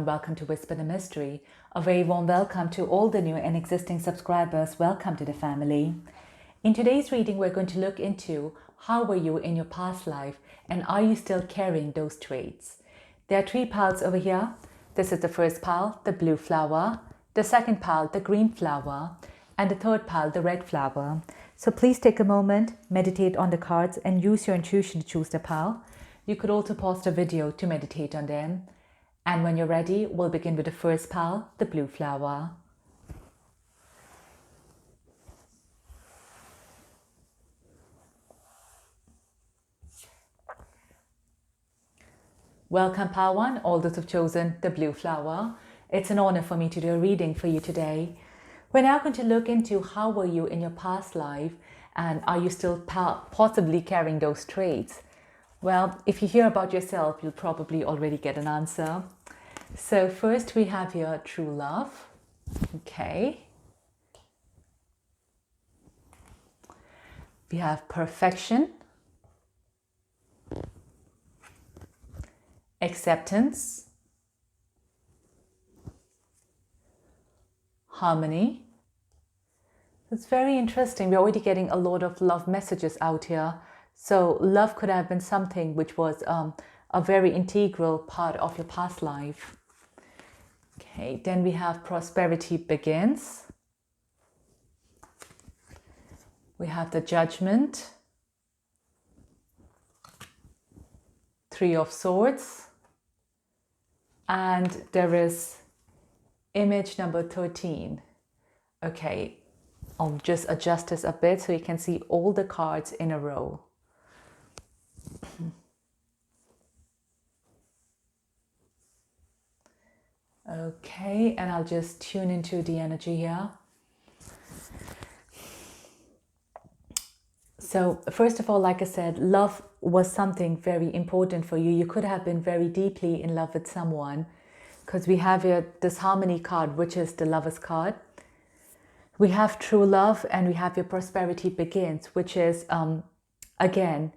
and welcome to Whisper the Mystery. A very warm welcome to all the new and existing subscribers. Welcome to the family. In today's reading, we're going to look into how were you in your past life and are you still carrying those traits? There are 3 piles over here. This is the first pile, the blue flower, the second pile, the green flower, and the third pile, the red flower. So please take a moment, meditate on the cards and use your intuition to choose the pile. You could also pause the video to meditate on them. And when you're ready, we'll begin with the first pile, the blue flower. Welcome pile 1, all those who've chosen the blue flower. It's an honor for me to do a reading for you today. We're now going to look into how were you in your past life and are you still possibly carrying those traits? Well, if you hear about yourself, you'll probably already get an answer. So first we have here true love. Okay. We have perfection. Acceptance. Harmony. It's very interesting. We're already getting a lot of love messages out here. So love could have been something which was a very integral part of your past life. Okay, then we have prosperity begins. We have the judgment. 3 of swords. And there is image number 13. Okay, I'll just adjust this a bit so you can see all the cards in a row. Okay, and I'll just tune into the energy here. So first of all, like I said, love was something very important for you. You could have been very deeply in love with someone because we have here this harmony card, which is the Lover's card. We have true love and we have your prosperity begins, which is, again,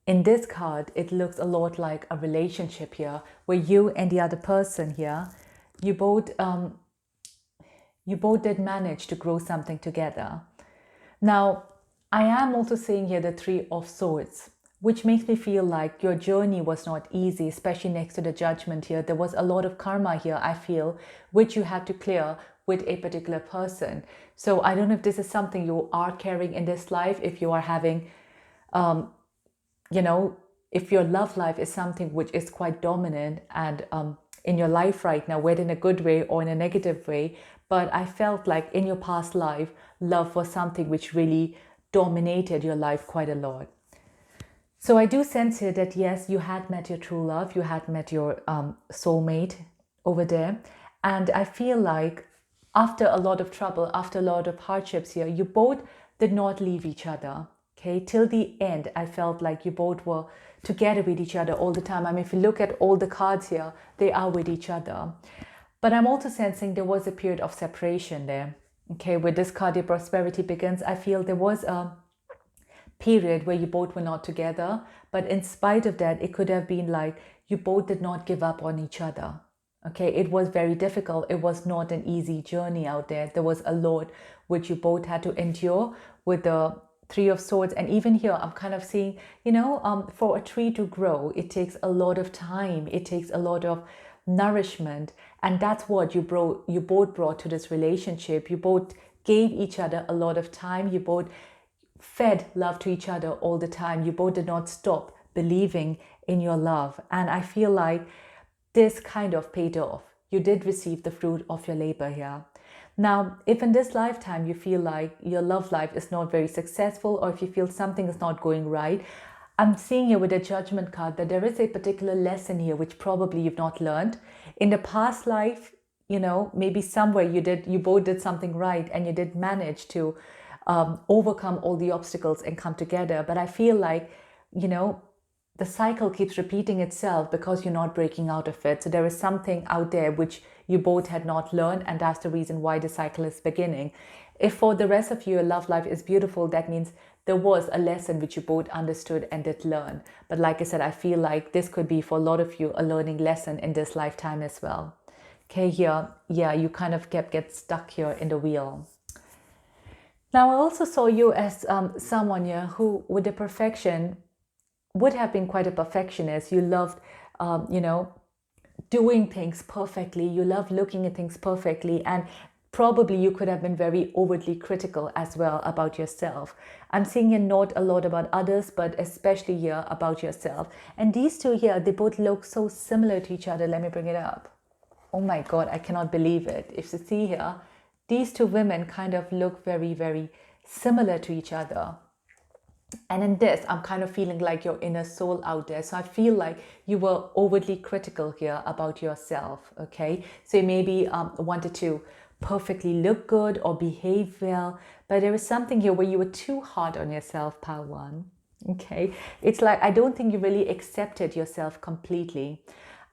in this card, it looks a lot like a relationship here where you and the other person here, you both did manage to grow something together. Now, I am also seeing here the 3 of swords, which makes me feel like your journey was not easy, especially next to the judgment here. There was a lot of karma here, I feel, which you had to clear with a particular person. So I don't know if this is something you are carrying in this life, if you are having, if your love life is something which is quite dominant and in your life right now, whether in a good way or in a negative way. But I felt like in your past life, love was something which really dominated your life quite a lot. So I do sense here that yes, you had met your true love, you had met your soulmate over there. And I feel like after a lot of trouble, after a lot of hardships here, you both did not leave each other. Okay, till the end, I felt like you both were together with each other all the time. I mean, if you look at all the cards here, they are with each other. But I'm also sensing there was a period of separation there. Okay, with this card, your prosperity begins. I feel there was a period where you both were not together. But in spite of that, it could have been like you both did not give up on each other. Okay, it was very difficult. It was not an easy journey out there. There was a lot which you both had to endure with the 3 of swords. And even here, I'm kind of seeing, for a tree to grow, it takes a lot of time. It takes a lot of nourishment. And that's what you both brought to this relationship. You both gave each other a lot of time. You both fed love to each other all the time. You both did not stop believing in your love. And I feel like this kind of paid off. You did receive the fruit of your labor here. Now, if in this lifetime you feel like your love life is not very successful or if you feel something is not going right, I'm seeing here with the judgment card that there is a particular lesson here which probably you've not learned. In the past life, maybe somewhere you both did something right and you did manage to overcome all the obstacles and come together. But I feel like, the cycle keeps repeating itself because you're not breaking out of it. So there is something out there which you both had not learned, and that's the reason why the cycle is beginning. If for the rest of you, your love life is beautiful, that means there was a lesson which you both understood and did learn. But like I said, I feel like this could be for a lot of you a learning lesson in this lifetime as well. Okay, here, yeah, you kind of get stuck here in the wheel. Now, I also saw you as someone here who, with the perfection, would have been quite a perfectionist. You loved, doing things perfectly. You love looking at things perfectly. And probably you could have been very overtly critical as well about yourself. I'm seeing here not a lot about others, but especially here about yourself. And these two here, they both look so similar to each other. Let me bring it up. Oh my God, I cannot believe it. If you see here, these two women kind of look very, very similar to each other. And in this, I'm kind of feeling like your inner soul out there. So I feel like you were overly critical here about yourself, okay? So you maybe wanted to perfectly look good or behave well, but there was something here where you were too hard on yourself, Pile 1, okay? It's like, I don't think you really accepted yourself completely.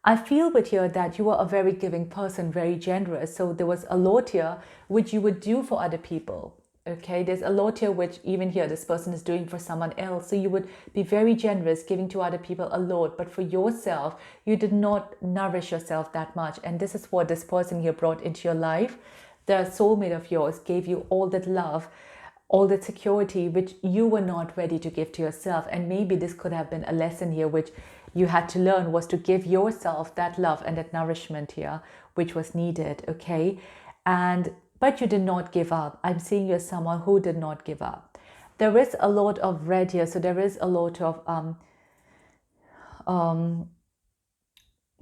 I feel with you that you are a very giving person, very generous. So there was a lot here which you would do for other people. Okay, there's a lot here which even here this person is doing for someone else. So you would be very generous, giving to other people a lot, but for yourself, you did not nourish yourself that much. And this is what this person here brought into your life. The soulmate of yours gave you all that love, all that security, which you were not ready to give to yourself. And maybe this could have been a lesson here, which you had to learn, was to give yourself that love and that nourishment here, which was needed, okay? But you did not give up. I'm seeing you as someone who did not give up. There is a lot of red here, so there is a lot of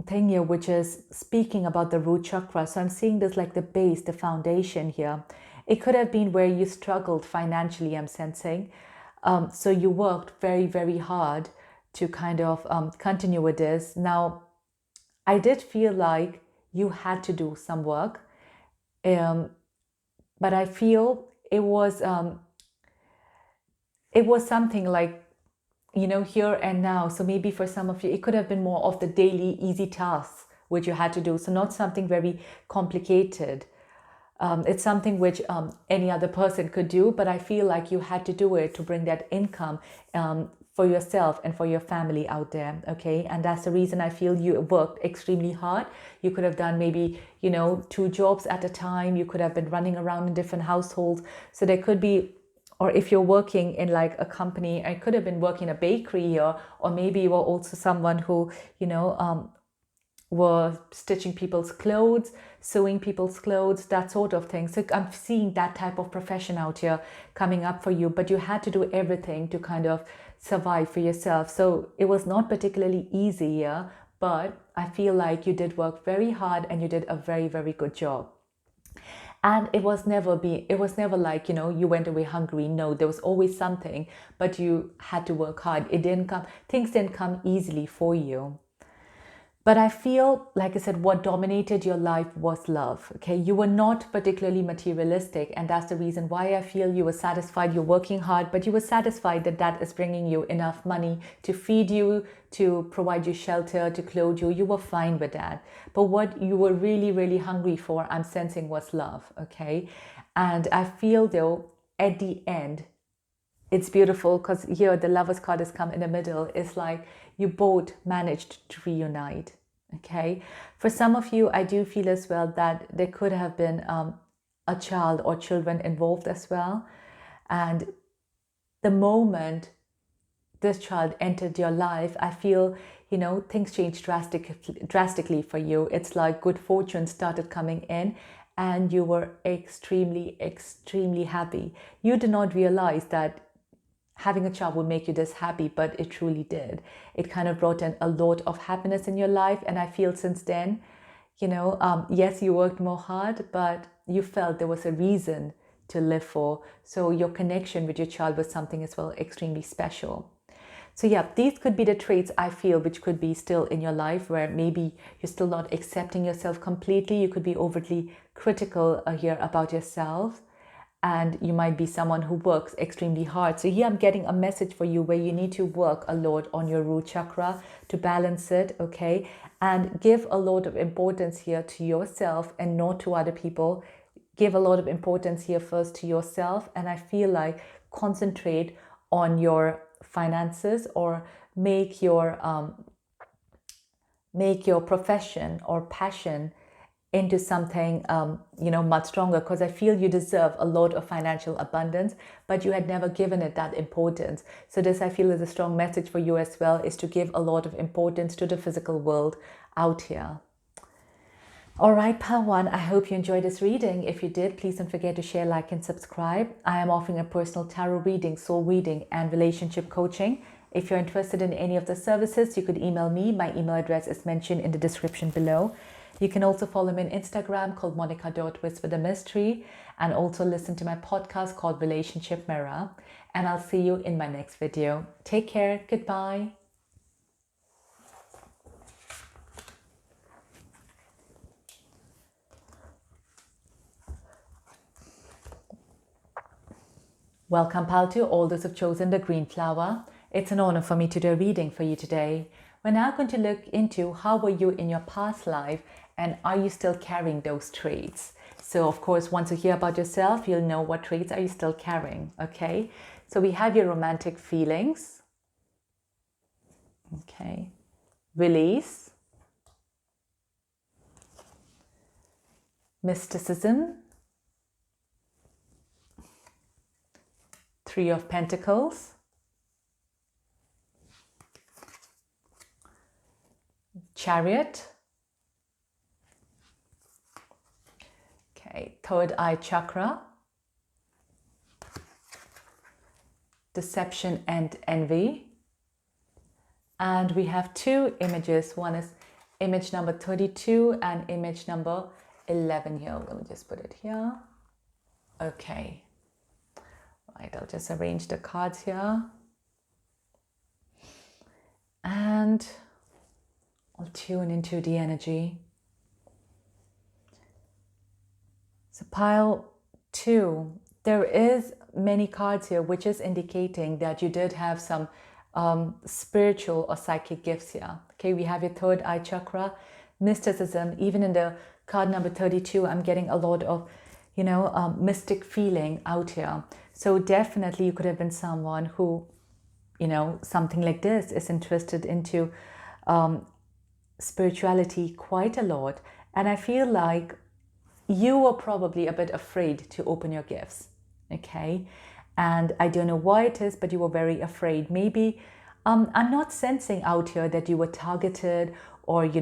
thing here, which is speaking about the root chakra. So I'm seeing this like the base, the foundation here. It could have been where you struggled financially, I'm sensing. So you worked very, very hard to kind of continue with this. Now, I did feel like you had to do some work. But I feel it was something like, here and now. So maybe for some of you, it could have been more of the daily easy tasks which you had to do. So not something very complicated. It's something which any other person could do, but I feel like you had to do it to bring that income for yourself and for your family out there, okay? And that's the reason I feel you worked extremely hard. You could have done maybe, 2 jobs at a time. You could have been running around in different households. So there could be, or if you're working in like a company, I could have been working in a bakery here, or maybe you were also someone who, were stitching people's clothes, sewing people's clothes, that sort of thing. So I'm seeing that type of profession out here coming up for you, but you had to do everything to kind of survive for yourself. So it was not particularly easy here, but I feel like you did work very hard and you did a very, very good job. And it was never like, you went away hungry. No, there was always something, but you had to work hard. Things didn't come easily for you. But I feel, like I said, what dominated your life was love, okay? You were not particularly materialistic, and that's the reason why I feel you were satisfied. You're working hard, but you were satisfied that that is bringing you enough money to feed you, to provide you shelter, to clothe you. You were fine with that. But what you were really, really hungry for, I'm sensing, was love, okay? And I feel, though, at the end, it's beautiful because here the Lovers card has come in the middle. It's like you both managed to reunite, okay? For some of you, I do feel as well that there could have been a child or children involved as well. And the moment this child entered your life, I feel, things changed drastically for you. It's like good fortune started coming in and you were extremely, extremely happy. You did not realize that having a child would make you this happy, but it truly did. It kind of brought in a lot of happiness in your life. And I feel since then, yes, you worked more hard, but you felt there was a reason to live for. So your connection with your child was something as well extremely special. So yeah, these could be the traits I feel which could be still in your life, where maybe you're still not accepting yourself completely. You could be overtly critical here about yourself. And you might be someone who works extremely hard. So here I'm getting a message for you where you need to work a lot on your root chakra to balance it, okay? And give a lot of importance here to yourself and not to other people. Give a lot of importance here first to yourself. And I feel like concentrate on your finances, or make your profession or passion into something, much stronger, because I feel you deserve a lot of financial abundance, but you had never given it that importance. So this, I feel, is a strong message for you as well, is to give a lot of importance to the physical world out here. All right, Pal 1, I hope you enjoyed this reading. If you did, please don't forget to share, like, and subscribe. I am offering a personal tarot reading, soul reading, and relationship coaching. If you're interested in any of the services, you could email me. My email address is mentioned in the description below. You can also follow me on Instagram called monica.whisperthemystery, and also listen to my podcast called Relationship Mirror. And I'll see you in my next video. Take care. Goodbye. Welcome, pal, to all those who've chosen the green flower. It's an honor for me to do a reading for you today. We're now going to look into how were you in your past life, and are you still carrying those traits? So, of course, once you hear about yourself, you'll know what traits are you still carrying, okay? So we have your romantic feelings, okay? Release, mysticism, Three of Pentacles, Chariot, okay, third eye chakra, deception and envy. And we have two images. One is image number 32 and image number 11 here. Let me just put it here. Okay. Right, I'll just arrange the cards here. And I'll tune into the energy. So pile 2, there is many cards here, which is indicating that you did have some spiritual or psychic gifts here. Okay, we have your third eye chakra, mysticism. Even in the card number 32, I'm getting a lot of, mystic feeling out here. So definitely you could have been someone who, something like this, is interested into spirituality quite a lot. And I feel like you were probably a bit afraid to open your gifts, okay? And I don't know why it is, but you were very afraid. Maybe, I'm not sensing out here that you were targeted, or, you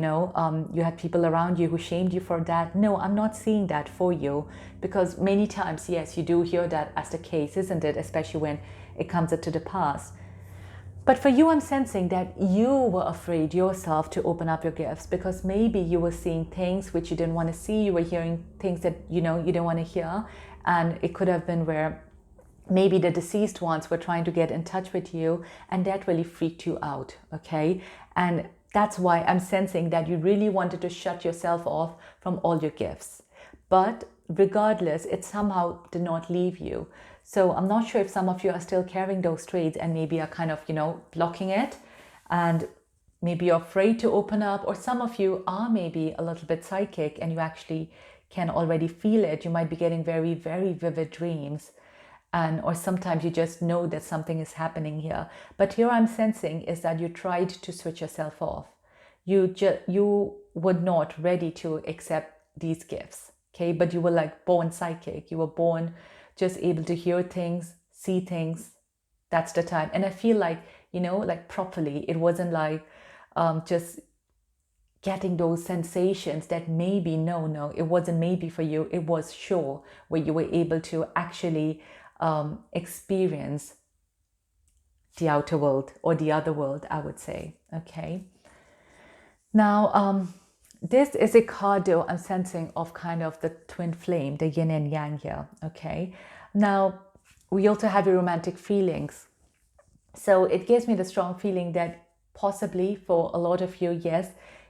had people around you who shamed you for that. No, I'm not seeing that for you, because many times, yes, you do hear that as the case, isn't it? Especially when it comes up to the past. But for you, I'm sensing that you were afraid yourself to open up your gifts, because maybe you were seeing things which you didn't want to see. You were hearing things that, you didn't want to hear. And it could have been where maybe the deceased ones were trying to get in touch with you, and that really freaked you out, okay? And that's why I'm sensing that you really wanted to shut yourself off from all your gifts. But regardless, it somehow did not leave you. So I'm not sure if some of you are still carrying those traits and maybe are kind of, blocking it, and maybe you're afraid to open up, or some of you are maybe a little bit psychic and you actually can already feel it. You might be getting very, very vivid dreams. Or sometimes you just know that something is happening here. But here I'm sensing is that you tried to switch yourself off. You were not ready to accept these gifts, okay? But you were like born psychic. You were born just able to hear things, see things. That's the time. And I feel like, like properly, it wasn't like just getting those sensations that maybe, no, it wasn't maybe for you. It was sure, where you were able to actually experience the outer world, or the other world, I would say, okay? Now, this is a card, though, I'm sensing of kind of the twin flame, the yin and yang here, okay? Now, we also have your romantic feelings. So it gives me the strong feeling that possibly for a lot of you, yes,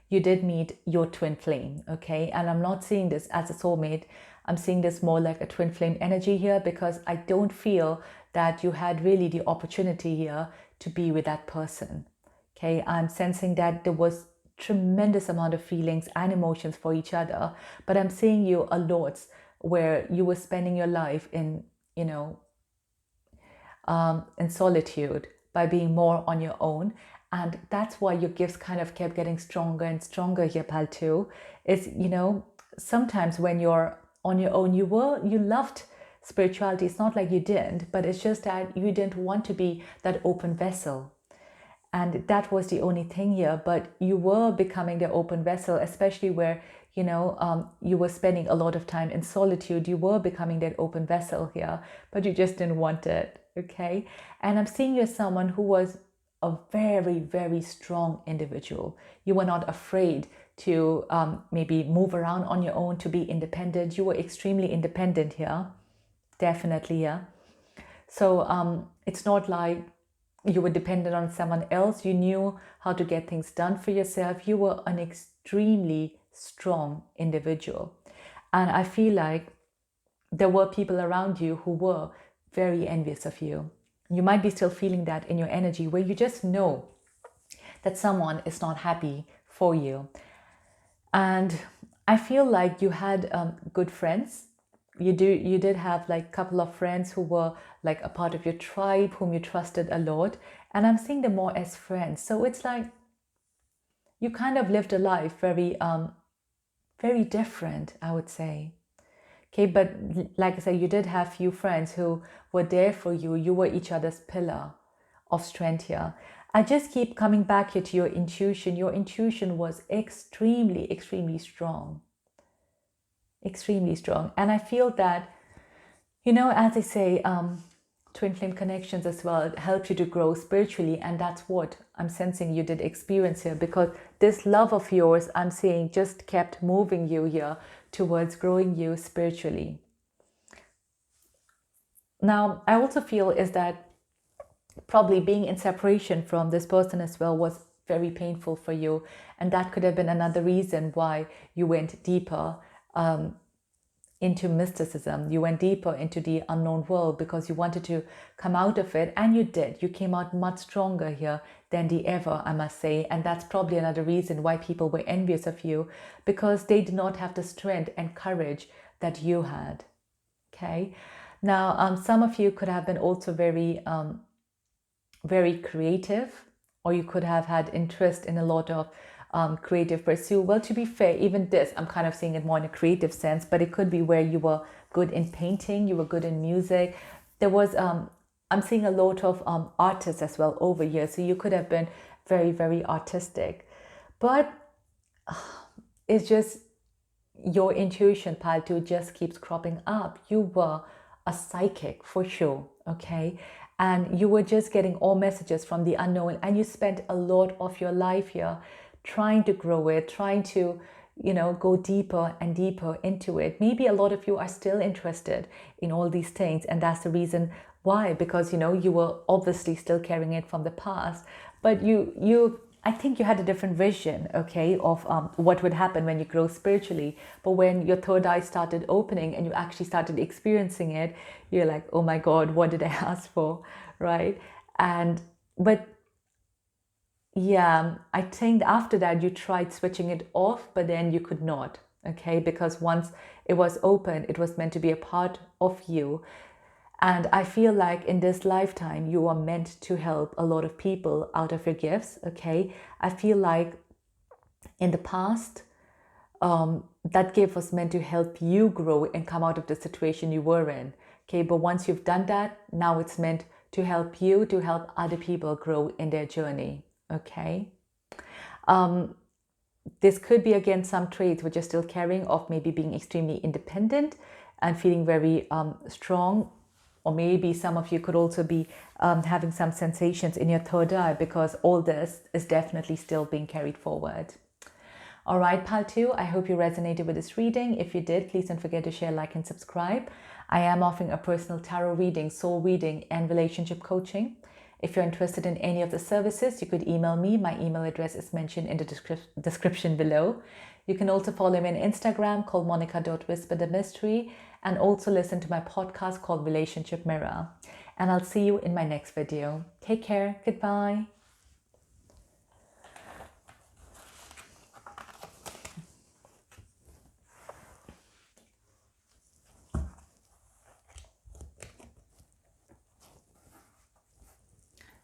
you did meet your twin flame, okay? And I'm not seeing this as a soulmate. I'm seeing this more like a twin flame energy here, because I don't feel that you had really the opportunity here to be with that person, okay? I'm sensing that there was tremendous amount of feelings and emotions for each other, but I'm seeing you a lot where you were spending your life in, in solitude, by being more on your own. And that's why your gifts kind of kept getting stronger and stronger here, pal, too. Is, sometimes when you're on your own, you loved spirituality. It's not like you didn't, but it's just that you didn't want to be that open vessel. And that was the only thing here. But you were becoming the open vessel, especially where, you were spending a lot of time in solitude. You were becoming that open vessel here, but you just didn't want it. Okay. And I'm seeing you as someone who was a very, very strong individual. You were not afraid to maybe move around on your own, to be independent. You were extremely independent here. Definitely here. So it's not like you were dependent on someone else. You knew how to get things done for yourself. You were an extremely strong individual. And I feel like there were people around you who were very envious of you. You might be still feeling that in your energy, where you just know that someone is not happy for you. And I feel like you had good friends. You did have like a couple of friends who were like a part of your tribe, whom you trusted a lot. And I'm seeing them more as friends. So it's like you kind of lived a life very very different, I would say. Okay, but like I said, you did have few friends who were there for you. You were each other's pillar of strength here. I just keep coming back here to your intuition. Your intuition was extremely, extremely strong. Extremely strong. And I feel that, as they say, twin flame connections as well, it helps you to grow spiritually. And that's what I'm sensing you did experience here, because this love of yours, I'm seeing, just kept moving you here towards growing you spiritually. Now, I also feel is that probably being in separation from this person as well was very painful for you. And that could have been another reason why you went deeper into mysticism. You went deeper into the unknown world because you wanted to come out of it, and you did. You came out much stronger here than the ever, I must say. And that's probably another reason why people were envious of you, because they did not have the strength and courage that you had. Okay. Now, some of you could have been also very, very creative, or you could have had interest in a lot of creative pursuit. Well, to be fair, even this, I'm kind of seeing it more in a creative sense, but it could be where you were good in painting, you were good in music. There was, I'm seeing a lot of artists as well over here. So you could have been very, very artistic. But it's just your intuition, pile 2, just keeps cropping up. You were a psychic for sure, okay? And you were just getting all messages from the unknown, and you spent a lot of your life here trying to grow it, trying to, go deeper and deeper into it. Maybe a lot of you are still interested in all these things, and that's the reason why, because, you were obviously still carrying it from the past, but I think you had a different vision, okay, of what would happen when you grow spiritually. But when your third eye started opening and you actually started experiencing it, you're like, oh my God, what did I ask for, right? But yeah, I think after that you tried switching it off, but then you could not, okay? Because once it was open, it was meant to be a part of you. And I feel like in this lifetime, you are meant to help a lot of people out of your gifts, okay? I feel like in the past, that gift was meant to help you grow and come out of the situation you were in, okay? But once you've done that, now it's meant to help you, to help other people grow in their journey, okay? This could be, again, some traits which you're still carrying of maybe being extremely independent and feeling very strong. Or maybe some of you could also be having some sensations in your third eye, because all this is definitely still being carried forward. All right, pile 2, I hope you resonated with this reading. If you did, please don't forget to share, like, and subscribe. I am offering a personal tarot reading, soul reading, and relationship coaching. If you're interested in any of the services, you could email me. My email address is mentioned in the description below. You can also follow me on Instagram called monica.whisperthemystery, and also listen to my podcast called Relationship Mirror. And I'll see you in my next video. Take care. Goodbye.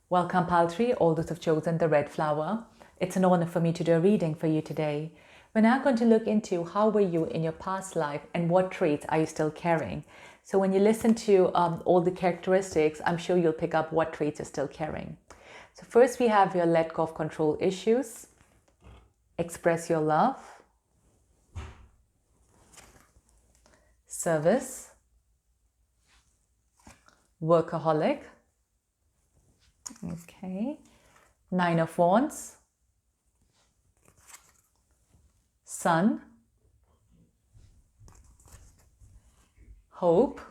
Welcome, pile 3, all those who've chosen the red flower. It's an honor for me to do a reading for you today. We're now going to look into how were you in your past life and what traits are you still carrying. So when you listen to all the characteristics, I'm sure you'll pick up what traits you're still carrying. So first we have your let go of control issues, express your love, service, workaholic, okay, 9 of Wands, Sun, hope,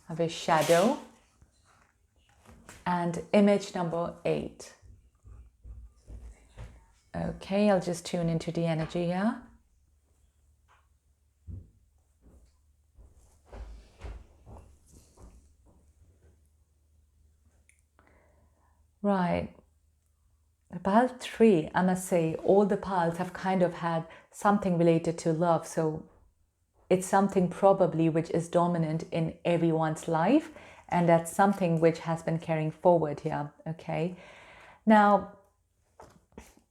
have a shadow, and image number 8. Okay, I'll just tune into the energy here. Right. Pile 3, I must say, all the piles have kind of had something related to love. So it's something probably which is dominant in everyone's life. And that's something which has been carrying forward here. Okay. Now,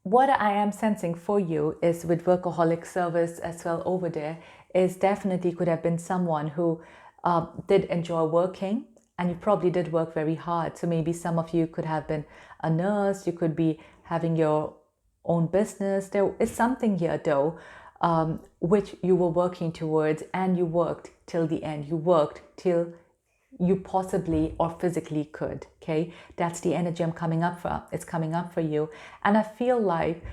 what I am sensing for you is with workaholic service as well over there is definitely could have been someone who did enjoy working, and you probably did work very hard. So maybe some of you could have been a nurse, you could be having your own business. There is something here though, which you were working towards, and you worked till the end. You worked till you possibly or physically could. Okay, that's the energy I'm coming up for. It's coming up for you. And I feel like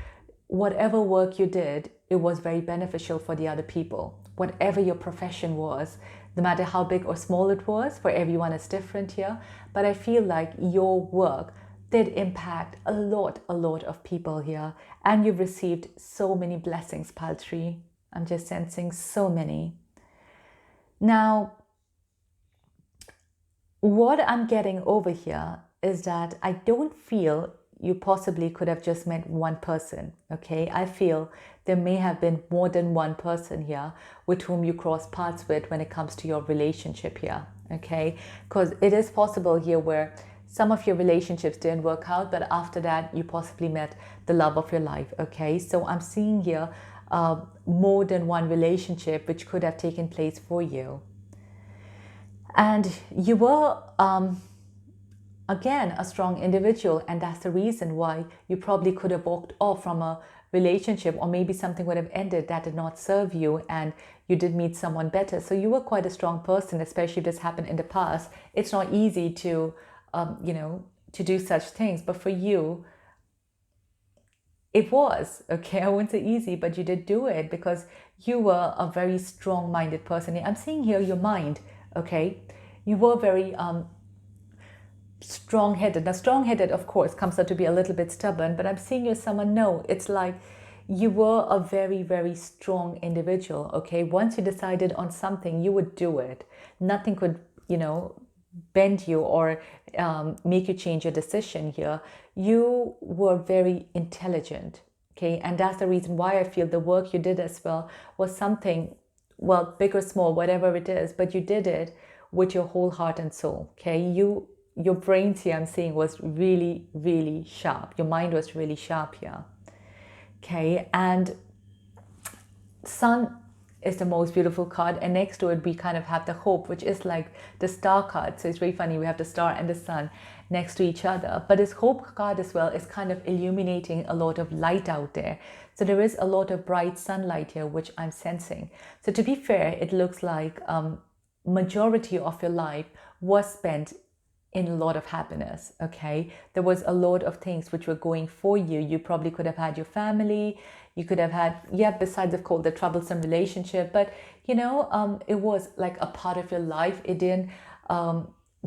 whatever work you did, it was very beneficial for the other people. Whatever your profession was, no matter how big or small it was, for everyone is different here. But I feel like your work did impact a lot of people here. And you've received so many blessings, Pile 3. I'm just sensing so many. Now, what I'm getting over here is that I don't feel you possibly could have just met one person, okay? I feel there may have been more than one person here with whom you cross paths with when it comes to your relationship here, okay? Because it is possible here where some of your relationships didn't work out, but after that you possibly met the love of your life, okay? So I'm seeing here more than one relationship which could have taken place for you. And you were, again, a strong individual, and that's the reason why you probably could have walked off from a relationship, or maybe something would have ended that did not serve you and you did meet someone better. So you were quite a strong person, especially if this happened in the past. It's not easy to, to do such things, but for you, it was, okay? I wouldn't say easy, but you did do it because you were a very strong-minded person. I'm seeing here your mind, okay? You were very strong-headed. Now, strong-headed, of course, comes out to be a little bit stubborn, but I'm seeing you as someone, no, it's like you were a very, very strong individual, okay? Once you decided on something, you would do it. Nothing could, bend you or make you change your decision here. You were very intelligent, okay? And that's the reason why I feel the work you did as well was something, well, big or small, whatever it is, but you did it with your whole heart and soul, okay? Your brains here, I'm seeing, was really, really sharp. Your mind was really sharp here, okay? And Sun is the most beautiful card, and next to it we kind of have the Hope, which is like the Star card. So it's very funny, we have the Star and the Sun next to each other, but this Hope card as well is kind of illuminating a lot of light out there. So there is a lot of bright sunlight here, which I'm sensing. So to be fair, it looks like majority of your life was spent in a lot of happiness, okay? There was a lot of things which were going for you. You probably could have had your family, you could have had, besides of course the troublesome relationship, but it was like a part of your life. It didn't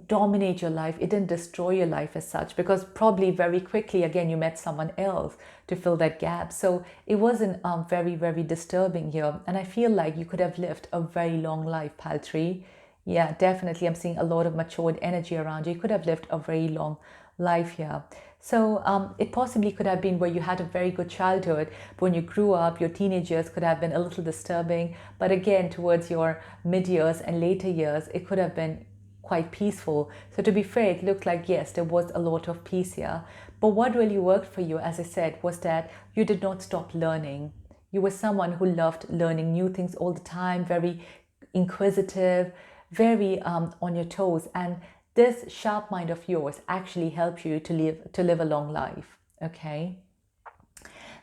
dominate your life, it didn't destroy your life as such, because probably very quickly again you met someone else to fill that gap. So it wasn't very, very disturbing here, and I feel like you could have lived a very long life, Pile 3. Yeah, definitely. I'm seeing a lot of matured energy around you. You could have lived a very long life here. So it possibly could have been where you had a very good childhood, but when you grew up, your teenage years could have been a little disturbing. But again, towards your mid-years and later years, it could have been quite peaceful. So to be fair, it looked like, yes, there was a lot of peace here. But what really worked for you, as I said, was that you did not stop learning. You were someone who loved learning new things all the time, very inquisitive, very on your toes. And this sharp mind of yours actually helps you to live a long life. Okay.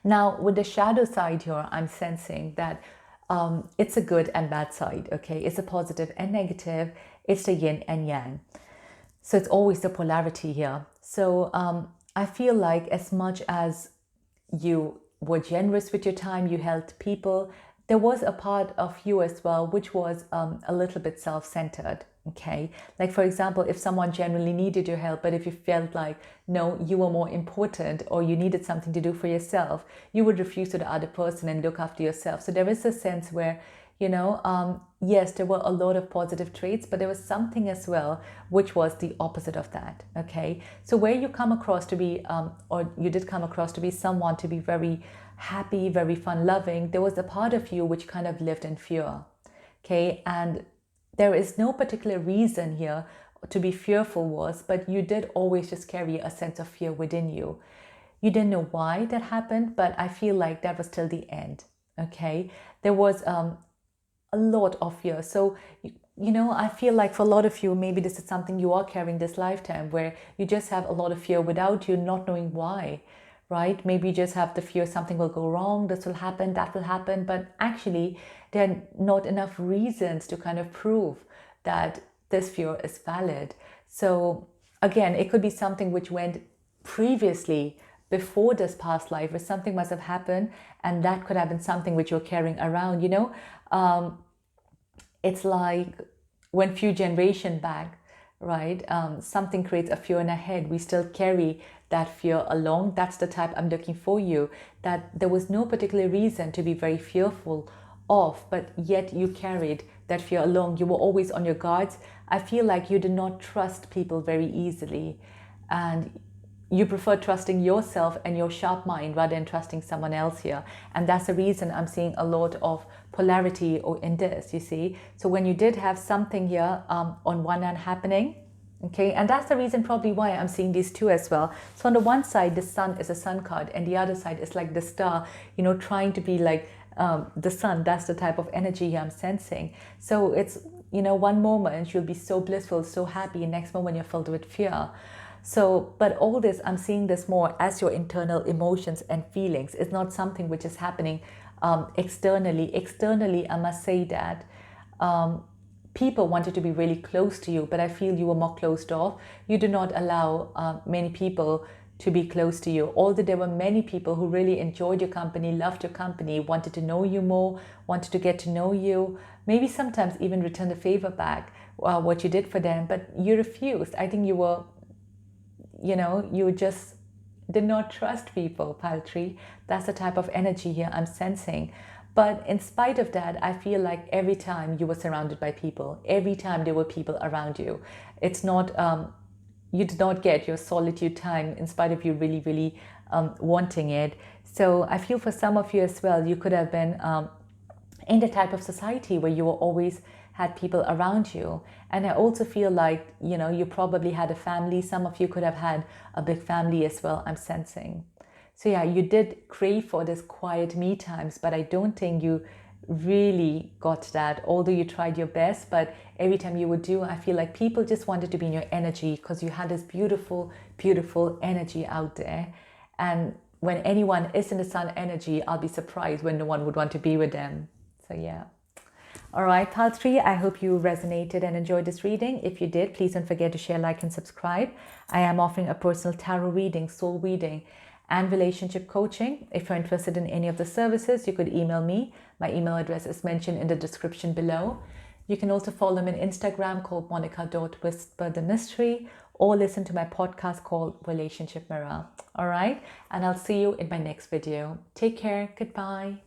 Now, with the shadow side here, I'm sensing that it's a good and bad side. Okay, it's a positive and negative. It's the yin and yang. So it's always the polarity here. So I feel like as much as you were generous with your time, you helped people, there was a part of you as well which was a little bit self-centered. Okay, like for example, if someone genuinely needed your help, but if you felt like no, you were more important or you needed something to do for yourself, you would refuse to the other person and look after yourself. So there is a sense where, yes, there were a lot of positive traits, but there was something as well which was the opposite of that. Okay, so where you come across to be, or you did come across to be someone to be very happy, very fun loving, there was a part of you which kind of lived in fear. Okay, and there is no particular reason here to be fearful was, but you did always just carry a sense of fear within you. You didn't know why that happened, but I feel like that was till the end. Okay, there was a lot of fear. So, I feel like for a lot of you, maybe this is something you are carrying this lifetime where you just have a lot of fear without you not knowing why, right? Maybe you just have the fear something will go wrong, this will happen, that will happen, but actually there are not enough reasons to kind of prove that this fear is valid. So again, it could be something which went previously before this past life, or something must have happened, and that could have been something which you're carrying around. It's like when few generation back, right, something creates a fear in our head, we still carry that fear along. That's the type I'm looking for you, that there was no particular reason to be very fearful of, but yet you carried that fear along. You were always on your guards. I feel like you did not trust people very easily, and you prefer trusting yourself and your sharp mind rather than trusting someone else here. And that's the reason I'm seeing a lot of polarity in this, you see. So when you did have something here on one hand happening, okay, and that's the reason probably why I'm seeing these two as well. So on the one side, the sun is a sun card, and the other side is like the star, trying to be like the sun. That's the type of energy I'm sensing. So it's, one moment you'll be so blissful, so happy, and next moment you're filled with fear. So, but all this, I'm seeing this more as your internal emotions and feelings. It's not something which is happening externally. Externally, I must say that people wanted to be really close to you, but I feel you were more closed off. You do not allow many people to be close to you. Although there were many people who really enjoyed your company, loved your company, wanted to know you more, wanted to get to know you, maybe sometimes even return the favor back, what you did for them, but you refused. I think you were, you just did not trust people, Paltry. That's the type of energy here I'm sensing. But in spite of that, I feel like every time you were surrounded by people, every time there were people around you, it's not, you did not get your solitude time in spite of you really, really wanting it. So I feel for some of you as well, you could have been in the type of society where you were always had people around you. And I also feel like, you probably had a family. Some of you could have had a big family as well, I'm sensing. So yeah, you did crave for this quiet me times, but I don't think you really got that, although you tried your best. But every time you would do, I feel like people just wanted to be in your energy because you had this beautiful, beautiful energy out there. And when anyone is in the sun energy, I'll be surprised when no one would want to be with them. So yeah. All right, Paltry, I hope you resonated and enjoyed this reading. If you did, please don't forget to share, like, and subscribe. I am offering a personal tarot reading, soul reading, and relationship coaching. If you're interested in any of the services, you could email me. My email address is mentioned in the description below. You can also follow me on Instagram called monica.whisperthemystery, or listen to my podcast called Relationship Mirror. All right, and I'll see you in my next video. Take care. Goodbye.